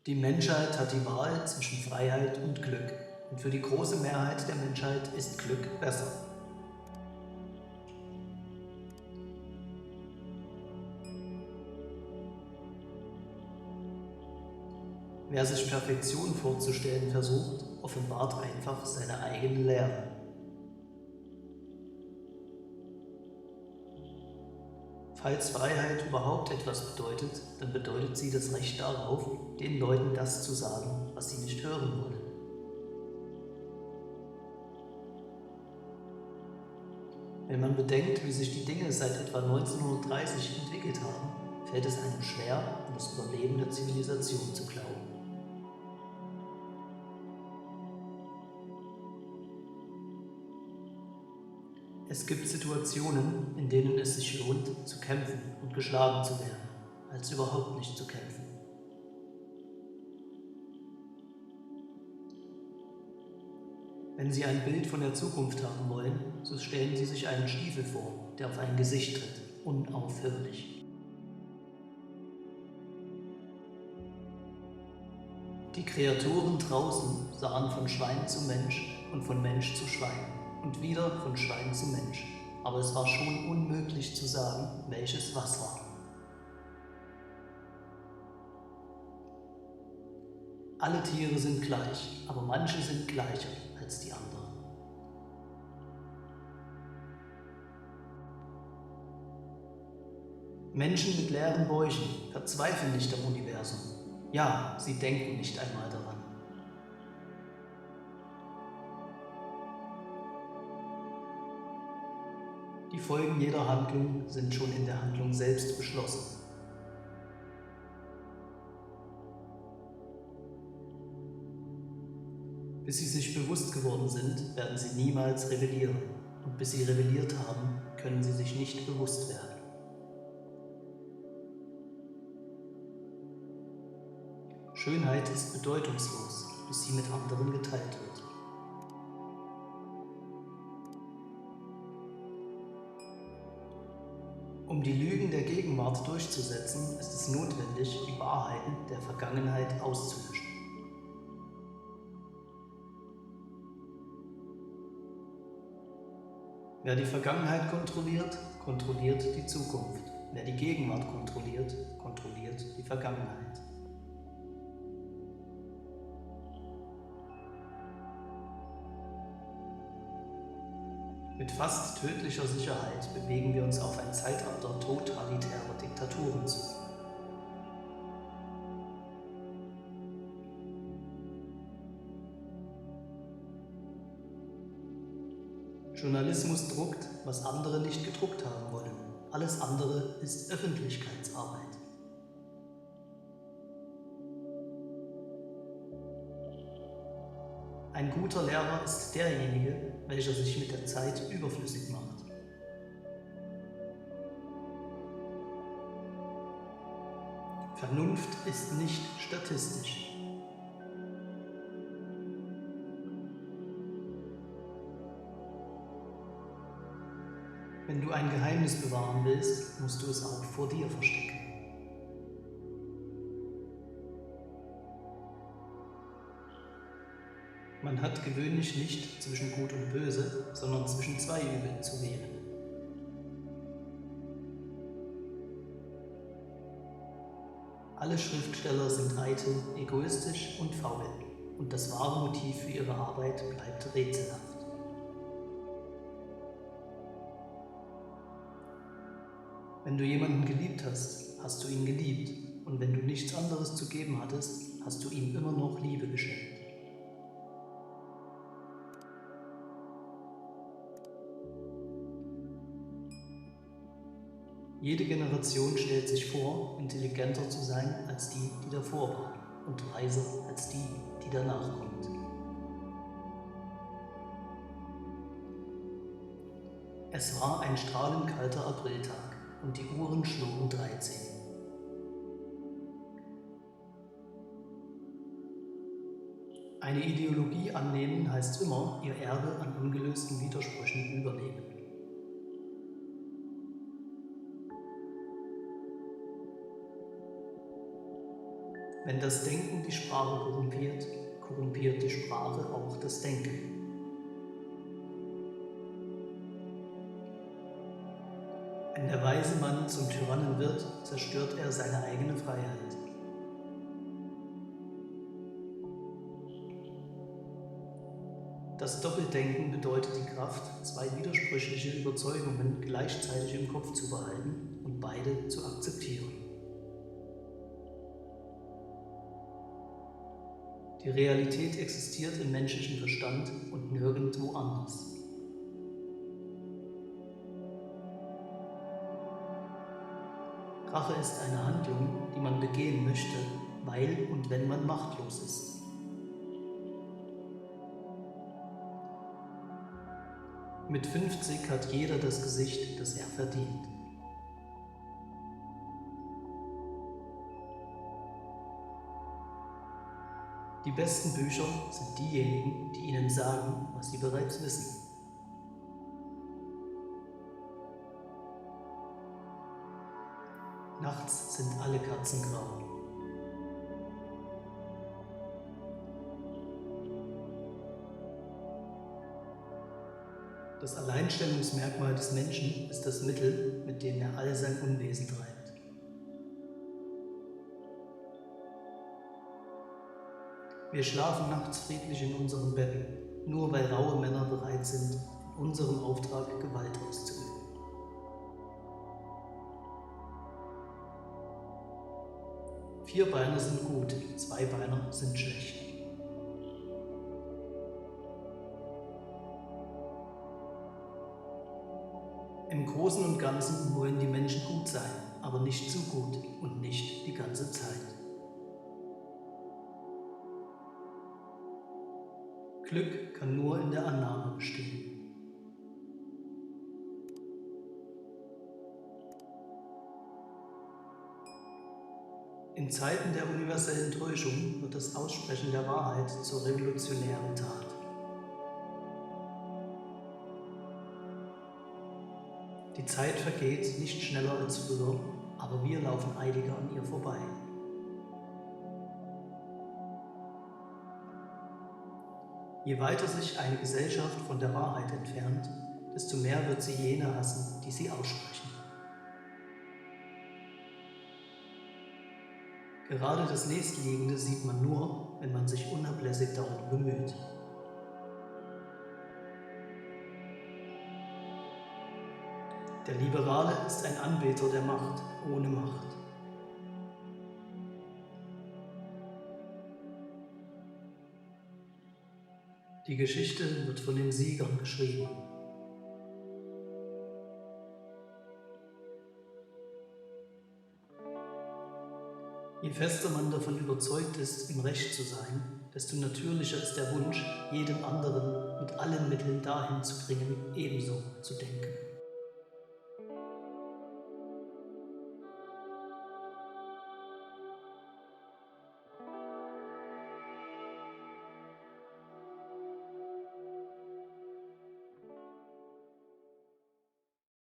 Die Menschheit hat die Wahl zwischen Freiheit und Glück. Und für die große Mehrheit der Menschheit ist Glück besser. Wer sich Perfektion vorzustellen versucht, offenbart einfach seine eigene Lehre. Falls Freiheit überhaupt etwas bedeutet, dann bedeutet sie das Recht darauf, den Leuten das zu sagen, was sie nicht hören wollen. Wenn man bedenkt, wie sich die Dinge seit etwa 1930 entwickelt haben, fällt es einem schwer, an das Überleben der Zivilisation zu glauben. Es gibt Situationen, in denen es sich lohnt, zu kämpfen und geschlagen zu werden, als überhaupt nicht zu kämpfen. Wenn Sie ein Bild von der Zukunft haben wollen, so stellen Sie sich einen Stiefel vor, der auf ein Gesicht tritt, unaufhörlich. Die Kreaturen draußen sahen von Schwein zu Mensch und von Mensch zu Schwein und wieder von Schwein zu Mensch, aber es war schon unmöglich zu sagen, welches was war. Alle Tiere sind gleich, aber manche sind gleicher als die anderen. Menschen mit leeren Bäuchen verzweifeln nicht am Universum. Ja, sie denken nicht einmal daran. Die Folgen jeder Handlung sind schon in der Handlung selbst beschlossen. Bis sie sich bewusst geworden sind, werden sie niemals rebellieren. Und bis sie rebelliert haben, können sie sich nicht bewusst werden. Schönheit ist bedeutungslos, bis sie mit anderen geteilt wird. Um die Lügen der Gegenwart durchzusetzen, ist es notwendig, die Wahrheiten der Vergangenheit auszulöschen. Wer die Vergangenheit kontrolliert, kontrolliert die Zukunft. Wer die Gegenwart kontrolliert, kontrolliert die Vergangenheit. Mit fast tödlicher Sicherheit bewegen wir uns auf ein Zeitalter totalitärer Diktaturen zu. Journalismus druckt, was andere nicht gedruckt haben wollen. Alles andere ist Öffentlichkeitsarbeit. Ein guter Lehrer ist derjenige, welcher sich mit der Zeit überflüssig macht. Vernunft ist nicht statistisch. Wenn du ein Geheimnis bewahren willst, musst du es auch vor dir verstecken. Man hat gewöhnlich nicht zwischen Gut und Böse, sondern zwischen zwei Übeln zu wählen. Alle Schriftsteller sind eitel, egoistisch und faul, und das wahre Motiv für ihre Arbeit bleibt rätselhaft. Wenn du jemanden geliebt hast, hast du ihn geliebt, und wenn du nichts anderes zu geben hattest, hast du ihm immer noch Liebe geschenkt. Jede Generation stellt sich vor, intelligenter zu sein als die, die davor war, und weiser als die, die danach kommt. Es war ein strahlend kalter Apriltag und die Uhren schlugen 13. Eine Ideologie annehmen heißt immer, ihr Erbe an ungelösten Widersprüchen übernehmen. Wenn das Denken die Sprache korrumpiert, korrumpiert die Sprache auch das Denken. Wenn der weise Mann zum Tyrannen wird, zerstört er seine eigene Freiheit. Das Doppeldenken bedeutet die Kraft, zwei widersprüchliche Überzeugungen gleichzeitig im Kopf zu behalten und beide zu akzeptieren. Die Realität existiert im menschlichen Verstand und nirgendwo anders. Rache ist eine Handlung, die man begehen möchte, weil und wenn man machtlos ist. Mit 50 hat jeder das Gesicht, das er verdient. Die besten Bücher sind diejenigen, die Ihnen sagen, was Sie bereits wissen. Nachts sind alle Katzen grau. Das Alleinstellungsmerkmal des Menschen ist das Mittel, mit dem er all sein Unwesen treibt. Wir schlafen nachts friedlich in unseren Betten, nur weil raue Männer bereit sind, in unserem Auftrag Gewalt auszuüben. Vierbeiner sind gut, Zweibeiner sind schlecht. Im Großen und Ganzen wollen die Menschen gut sein, aber nicht zu gut und nicht die ganze Zeit. Glück kann nur in der Annahme bestehen. In Zeiten der universellen Täuschung wird das Aussprechen der Wahrheit zur revolutionären Tat. Die Zeit vergeht nicht schneller als früher, aber wir laufen eiliger an ihr vorbei. Je weiter sich eine Gesellschaft von der Wahrheit entfernt, desto mehr wird sie jene hassen, die sie aussprechen. Gerade das Nächstliegende sieht man nur, wenn man sich unablässig darum bemüht. Der Liberale ist ein Anbeter der Macht ohne Macht. Die Geschichte wird von den Siegern geschrieben. Je fester man davon überzeugt ist, im Recht zu sein, desto natürlicher ist der Wunsch, jeden anderen mit allen Mitteln dahin zu bringen, ebenso zu denken.